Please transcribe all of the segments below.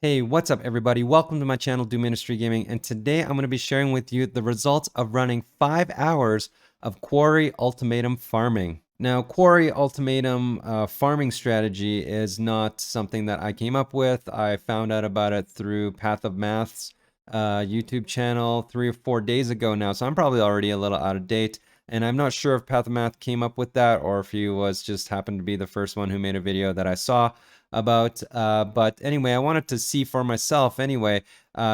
Hey, what's up everybody? Welcome to my channel, Do Ministry Gaming, and today I'm going to be sharing with you the results of running 5 hours of Quarry Ultimatum farming. Now, Quarry Ultimatum farming strategy is not something that I came up with. I found out about it through Path of Math's YouTube channel 3 or 4 days ago now, so I'm probably already a little out of date. And I'm not sure if Path of Math came up with that or if he was just happened to be the first one who made a video that I saw about. But anyway, I wanted to see for myself anyway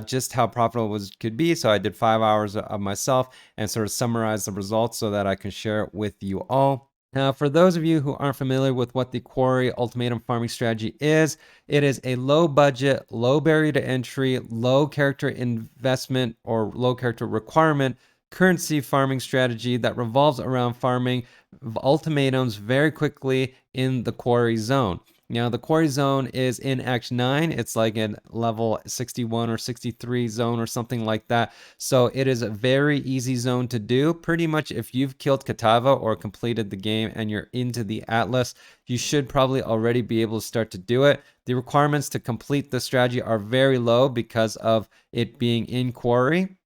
just how profitable it could be. So I did 5 hours of myself and sort of summarize the results so that I can share it with you all. Now, for those of you who aren't familiar with what the Quarry Ultimatum farming strategy is, it is a low budget, low barrier to entry, low character investment or low character requirement currency farming strategy that revolves around farming ultimatums very quickly in the Quarry zone. Now, the Quarry zone is in Act 9. It's like in level 61 or 63 zone or something like that. So it is a very easy zone to do. Pretty much if you've killed Katava or completed the game and you're into the Atlas, you should probably already be able to start to do it. The requirements to complete the strategy are very low because of it being in Quarry.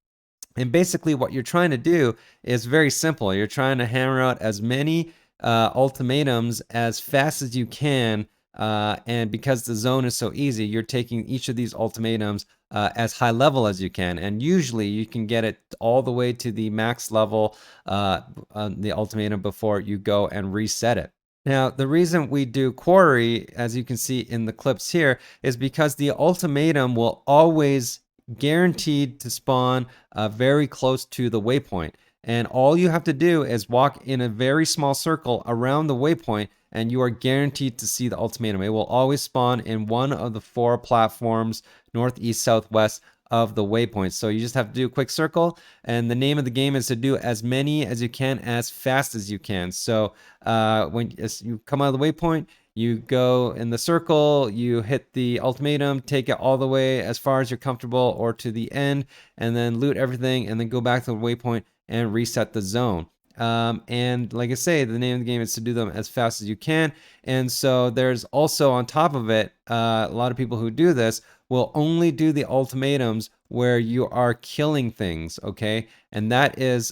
And basically what you're trying to do is very simple. You're trying to hammer out as many ultimatums as fast as you can. And because the zone is so easy, you're taking each of these ultimatums as high level as you can. And usually you can get it all the way to the max level, the ultimatum, before you go and reset it. Now, the reason we do Quarry, as you can see in the clips here, is because the ultimatum will always guaranteed to spawn very close to the waypoint. And all you have to do is walk in a very small circle around the waypoint and you are guaranteed to see the ultimatum. It will always spawn in one of the 4 platforms, north, east, south, west of the waypoint. So you just have to do a quick circle, and the name of the game is to do as many as you can as fast as you can. So when you come out of the waypoint, you go in the circle, you hit the ultimatum, take it all the way as far as you're comfortable or to the end, and then loot everything, and then go back to the waypoint and reset the zone. And like I say, the name of the game is to do them as fast as you can. And so there's also on top of it, a lot of people who do this will only do the ultimatums where you are killing things, okay? And that is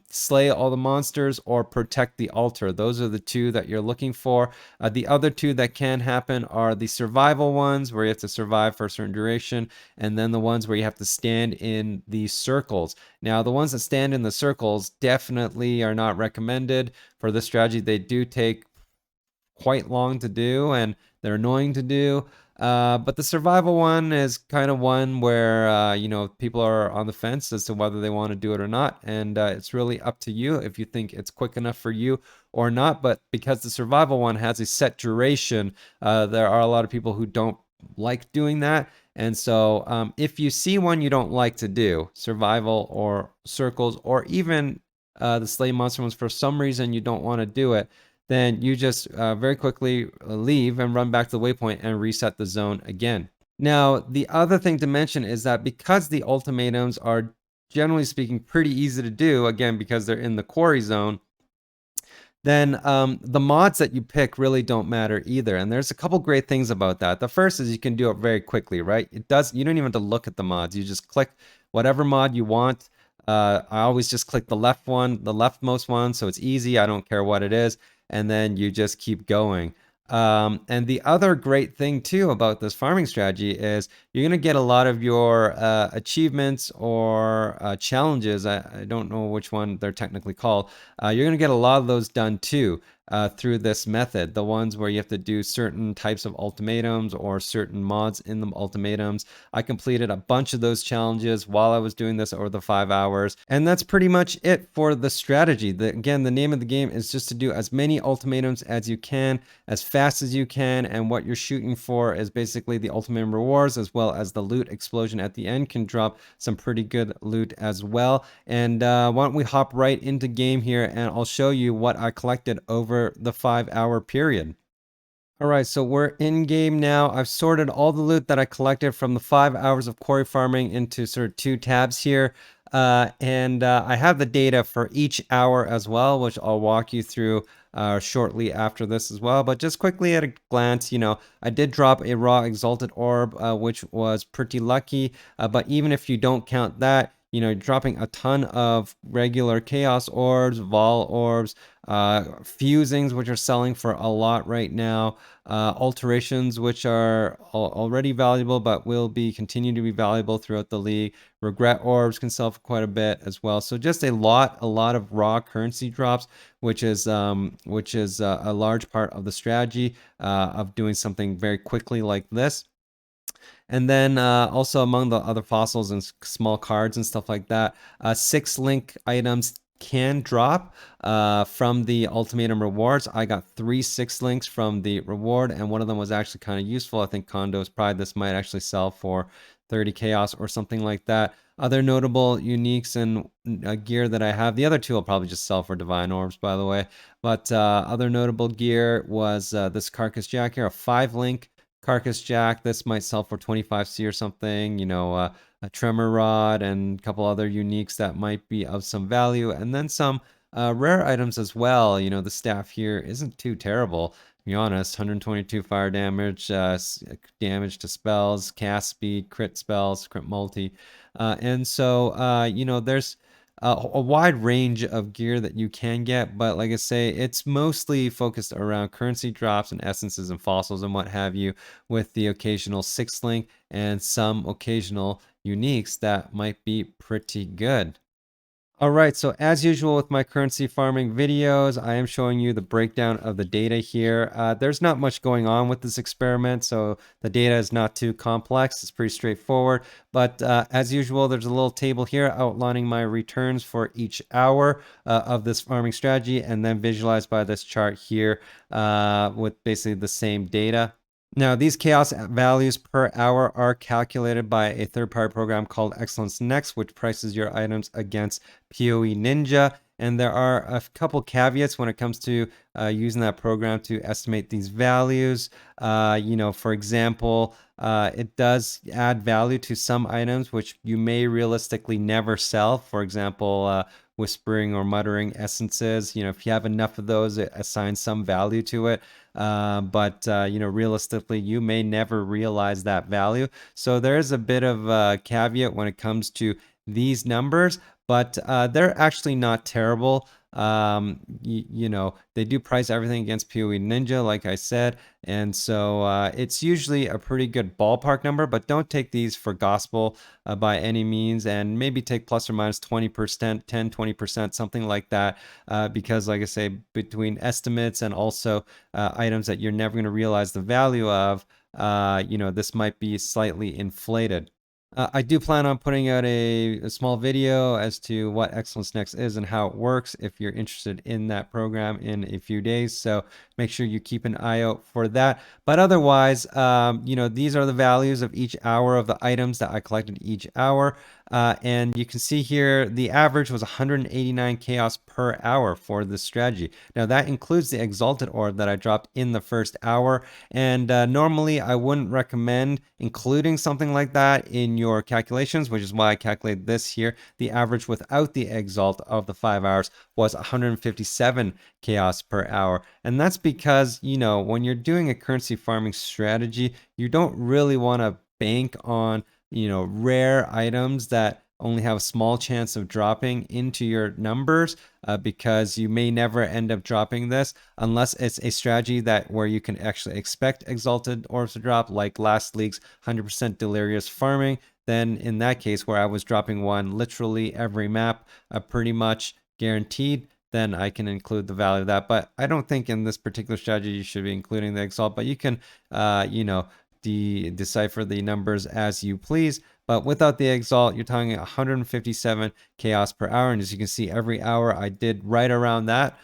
slay all the monsters or protect the altar. Those are the 2 that you're looking for. The other 2 that can happen are the survival ones, where you have to survive for a certain duration, and then the ones where you have to stand in the circles. Now, the ones that stand in the circles definitely are not recommended for this strategy. They do take quite long to do and they're annoying to do. But the survival one is kind of one where, people are on the fence as to whether they want to do it or not. And it's really up to you if you think it's quick enough for you or not. But because the survival one has a set duration, there are a lot of people who don't like doing that. And so if you see one you don't like to do, survival or circles, or even the slay monster ones, for some reason you don't want to do it, then you just very quickly leave and run back to the waypoint and reset the zone again. Now, the other thing to mention is that because the ultimatums are generally speaking pretty easy to do, again, because they're in the Quarry zone, then the mods that you pick really don't matter either. And there's a couple great things about that. The first is you can do it very quickly, right? You don't even have to look at the mods. You just click whatever mod you want. I always just click the left one, the leftmost one, so it's easy. I don't care what it is. And then you just keep going. And the other great thing too about this farming strategy is you're going to get a lot of your achievements or challenges. I don't know which one they're technically called. You're going to get a lot of those done too through this method. The ones where you have to do certain types of ultimatums or certain mods in the ultimatums. I completed a bunch of those challenges while I was doing this over the 5 hours. And that's pretty much it for the strategy. Again, the name of the game is just to do as many ultimatums as you can, as fast as you can, and what you're shooting for is basically the ultimatum rewards, as well as the loot explosion at the end can drop some pretty good loot as well. And why don't we hop right into game here, and I'll show you what I collected over the 5 hour period. All right, so we're in game now. I've sorted all the loot that I collected from the 5 hours of quarry farming into sort of 2 tabs here. And I have the data for each hour as well, which I'll walk you through shortly after this as well. But just quickly at a glance, I did drop a raw exalted orb, which was pretty lucky. But even if you don't count that, dropping a ton of regular chaos orbs, vol orbs, fusings, which are selling for a lot right now, alterations, which are already valuable but will be continue to be valuable throughout the league. Regret orbs can sell for quite a bit as well. So just a lot of raw currency drops, which is a large part of the strategy of doing something very quickly like this. And then also among the other fossils and small cards and stuff like that, 6 link items can drop from the Ultimatum rewards. I got 3 6 links from the reward, and one of them was actually kind of useful. I think Condo's Pride, this might actually sell for 30 chaos or something like that. Other notable uniques and gear that I have, the other two will probably just sell for divine orbs, by the way. But other notable gear was this carcass jack here, a 5 link carcass jack. This might sell for 25C or something, a tremor rod and a couple other uniques that might be of some value, and then some rare items as well. The staff here isn't too terrible, to be honest. 122 fire damage, damage to spells, cast speed, crit spells, crit multi. And so, there's a wide range of gear that you can get, but like I say, it's mostly focused around currency drops and essences and fossils and what have you, with the occasional 6 link and some occasional uniques that might be pretty good. All right, so as usual with my currency farming videos, I am showing you the breakdown of the data here. There's not much going on with this experiment, so the data is not too complex. It's pretty straightforward. But as usual, there's a little table here outlining my returns for each hour of this farming strategy, and then visualized by this chart here with basically the same data. Now, these chaos values per hour are calculated by a third-party program called Excellence Next, which prices your items against PoE Ninja. And there are a couple caveats when it comes to using that program to estimate these values. For example, it does add value to some items which you may realistically never sell. For example, whispering or muttering essences. If you have enough of those, it assigns some value to it. But realistically, you may never realize that value. So there is a bit of a caveat when it comes to these numbers, but they're actually not terrible. They do price everything against PoE Ninja, like I said, and so it's usually a pretty good ballpark number, but don't take these for gospel by any means, and maybe take plus or minus 20%, 10, 20%, something like that, because like I say, between estimates and also items that you're never going to realize the value of, this might be slightly inflated. I do plan on putting out a small video as to what Excellence Next is and how it works if you're interested in that program in a few days. So make sure you keep an eye out for that. But otherwise, these are the values of each hour of the items that I collected each hour. And you can see here the average was 189 chaos per hour for this strategy. Now that includes the exalted orb that I dropped in the first hour. And normally I wouldn't recommend including something like that in your calculations, which is why I calculated this here. The average without the exalt of the 5 hours was 157 chaos per hour. And that's because, when you're doing a currency farming strategy, you don't really want to bank on rare items that only have a small chance of dropping into your numbers, because you may never end up dropping this unless it's a strategy that where you can actually expect exalted orbs to drop, like last league's 100% delirious farming. Then in that case, where I was dropping one literally every map, pretty much guaranteed, then I can include the value of that. But I don't think in this particular strategy you should be including the exalt, but you can decipher the numbers as you please. But without the exalt, you're talking 157 chaos per hour, and as you can see, every hour I did right around that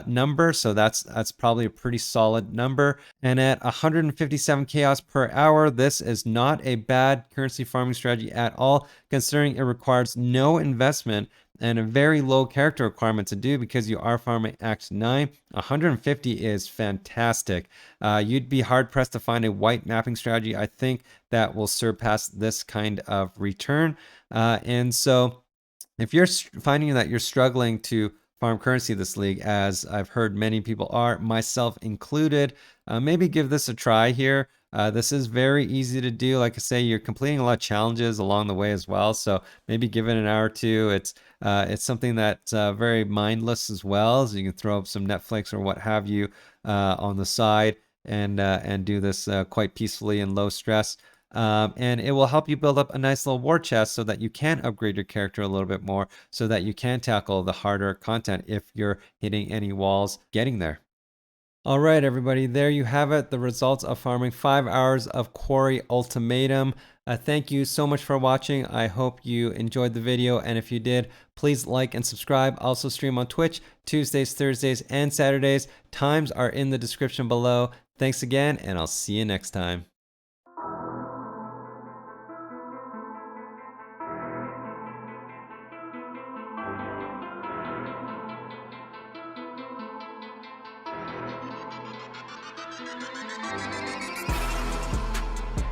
number, so that's probably a pretty solid number. And at 157 chaos per hour, this is not a bad currency farming strategy at all, considering it requires no investment and a very low character requirement to do, because you are farming Act 9. 150 is fantastic. You'd be hard pressed to find a white mapping strategy, I think, that will surpass this kind of return. And so If you're finding that you're struggling to farm currency this league, as I've heard many people are, myself included, maybe give this a try here. This is very easy to do. Like I say, you're completing a lot of challenges along the way as well. So maybe give it an hour or two. It's something that's very mindless as well. So you can throw up some Netflix or what have you on the side and do this quite peacefully and low stress. And it will help you build up a nice little war chest so that you can upgrade your character a little bit more so that you can tackle the harder content if you're hitting any walls getting there. All right, everybody, there you have it. The results of farming 5 hours of Quarry Ultimatum. Thank you so much for watching. I hope you enjoyed the video. And if you did, please like and subscribe. I also stream on Twitch Tuesdays, Thursdays, and Saturdays. Times are in the description below. Thanks again, and I'll see you next time.